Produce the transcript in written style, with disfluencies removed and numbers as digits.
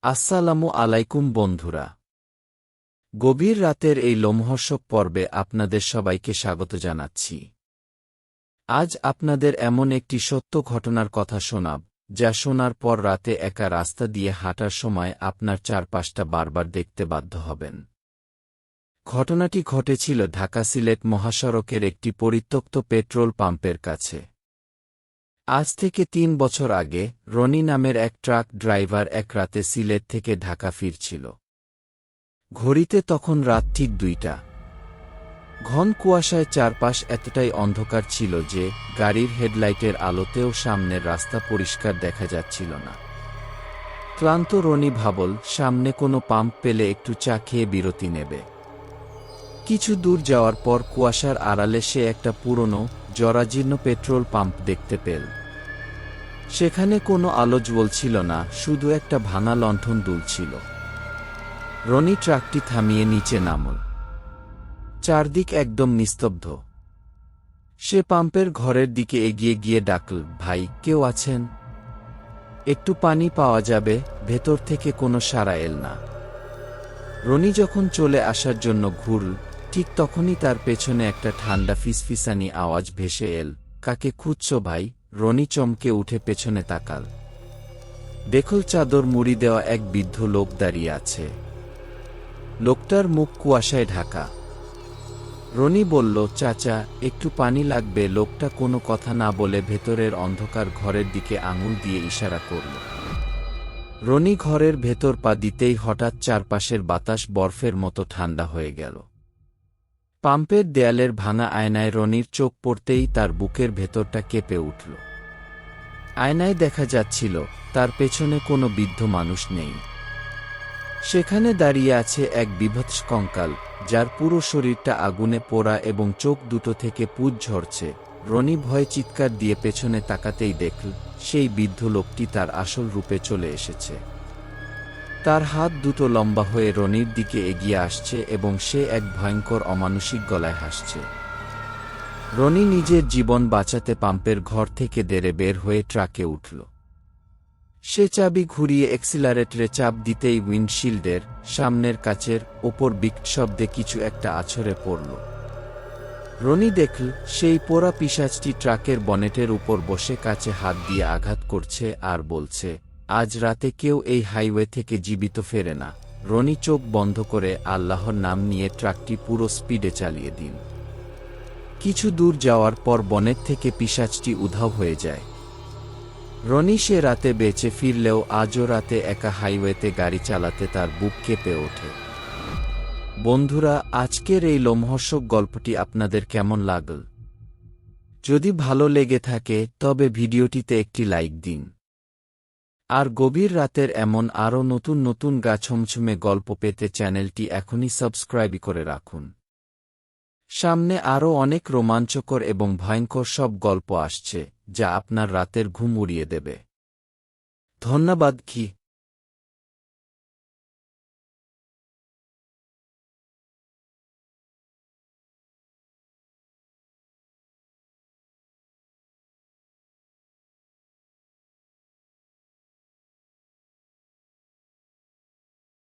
আসসালামু আলাইকুম বন্ধুরা। গভীর রাতের এই লোমহর্ষক পর্বে আপনাদের সবাইকে স্বাগত জানাচ্ছি। আজ আপনাদের এমন একটি সত্য ঘটনার কথা শোনাব, যা শোনার পর রাতে একা রাস্তা দিয়ে হাঁটার সময় আপনার চারপাশটা বারবার দেখতে বাধ্য হবেন। ঘটনাটি ঘটেছিল ঢাকা-সিলেট মহাসড়কের একটি পরিত্যক্ত পেট্রোল পাম্পের কাছে। আজ থেকে ৩ বছর আগে রনি নামের এক ট্রাক ড্রাইভার এক রাতে সিলেট থেকে ঢাকা ফিরছিল। ঘড়িতে তখন রাত ঠিক ২টা। ঘন কুয়াশায় চারপাশ এতটাই অন্ধকার ছিল যে গাড়ির হেডলাইটের আলোতেও সামনের রাস্তা পরিষ্কার দেখা যাচ্ছিল না। ক্লান্ত রনি ভাবল সামনে কোনো পাম্প পেলে একটু চা খেয়ে বিরতি নেবে। কিছু দূর যাওয়ার পর কুয়াশার আড়ালে সে একটা পুরনো, জরাজীর্ণ পেট্রোল পাম্প দেখতে পেল। সেখানে কোনো আলো জ্বলছিল না, শুধু একটা ভাঙা লণ্ঠন দুলছিল। রনি ট্রাকটি থামিয়ে নিচে নামল। চারদিক একদম নিস্তব্ধ। সে পাম্পের ঘরের দিকে এগিয়ে গিয়ে ডাকল, ভাই, কেউ আছেন? একটু পানি পাওয়া যাবে? ভেতর থেকে কোনো সাড়া এল না। রনি যখন চলে আসার জন্য ঘুরল, ঠিক তখনই তার পেছনে একটা ঠান্ডা ফিসফিসানি আওয়াজ ভেসে এল, কাকে খুঁজছ ভাই? রনি চমকে উঠে পেছনে তাকাল। দেখল চাদর মুড়ি দেওয়া এক বৃদ্ধ লোক দাঁড়িয়ে আছে। লোকটার মুখ কুয়াশায় ঢাকা। রনি বলল, চাচা, একটু পানি লাগবে। লোকটা কোনো কথা না বলে ভেতরের অন্ধকার ঘরের দিকে আঙুল দিয়ে ইশারা করল। রনি ঘরের ভেতর পা দিতেই হঠাৎ চারপাশের বাতাস বরফের মতো ঠান্ডা হয়ে গেল। পাম্পের দেয়ালের ভাঙা আয়নায় রনির চোখ পড়তেই তার বুকের ভেতরটা কেঁপে উঠল। আয়নায় দেখা যাচ্ছিল তার পেছনে কোনো বৃদ্ধ মানুষ নেই। সেখানে দাঁড়িয়ে আছে এক বীভৎস কঙ্কাল, যার পুরো শরীরটা আগুনে পোড়া এবং চোখ দুটো থেকে পুঁজ ঝরছে। রনি ভয়ে চিৎকার দিয়ে পেছনে তাকাতেই দেখল সেই বৃদ্ধ লোকটি তার আসল রূপে চলে এসেছে। তার হাত দুটো লম্বা হয়ে রনির দিকে এগিয়ে আসছে এবং সে এক ভয়ঙ্কর অমানুষিক গলায় হাসছে। রনি নিজের জীবন বাঁচাতে পাম্পের ঘর থেকে দেরে বের হয়ে ট্রাকে উঠল। সে চাবি ঘুরিয়ে এক্সিলারেটরে চাপ দিতেই উইন্ডশিল্ডের সামনের কাচের ওপর বিকট শব্দে কিছু একটা আছড়ে পড়ল। রনি দেখল সেই পোড়া পিশাচটি ট্রাকের বনেটের উপর বসে কাচে হাত দিয়ে আঘাত করছে আর বলছে, আজ রাতে কেউ এই হাইওয়ে থেকে জীবিত ফেরে না। রনি চোখ বন্ধ করে আল্লাহর নাম নিয়ে ট্রাকটি পুরো স্পিডে চালিয়ে দিল। কিছু দূর যাওয়ার পর বনেট থেকে পিশাচটি উধাও হয়ে যায়। রনি সে রাতে বেঁচে ফিরলেও আজও রাতে একা হাইওয়েতে গাড়ি চালাতে তার বুক কেঁপে ওঠে। বন্ধুরা, আজকের এই লোমহর্ষক গল্পটি আপনাদের কেমন লাগল? যদি ভালো লেগে থাকে তবে ভিডিওটিতে একটি লাইক দিন। আর গভীর রাতের এমন আরও নতুন নতুন গা ছমছমে গল্প পেতে চ্যানেলটি এখনই সাবস্ক্রাইব করে রাখুন। সামনে আরও অনেক রোমাঞ্চকর এবং ভয়ঙ্কর সব গল্প আসছে, যা আপনার রাতের ঘুম উড়িয়ে দেবে। ধন্যবাদ।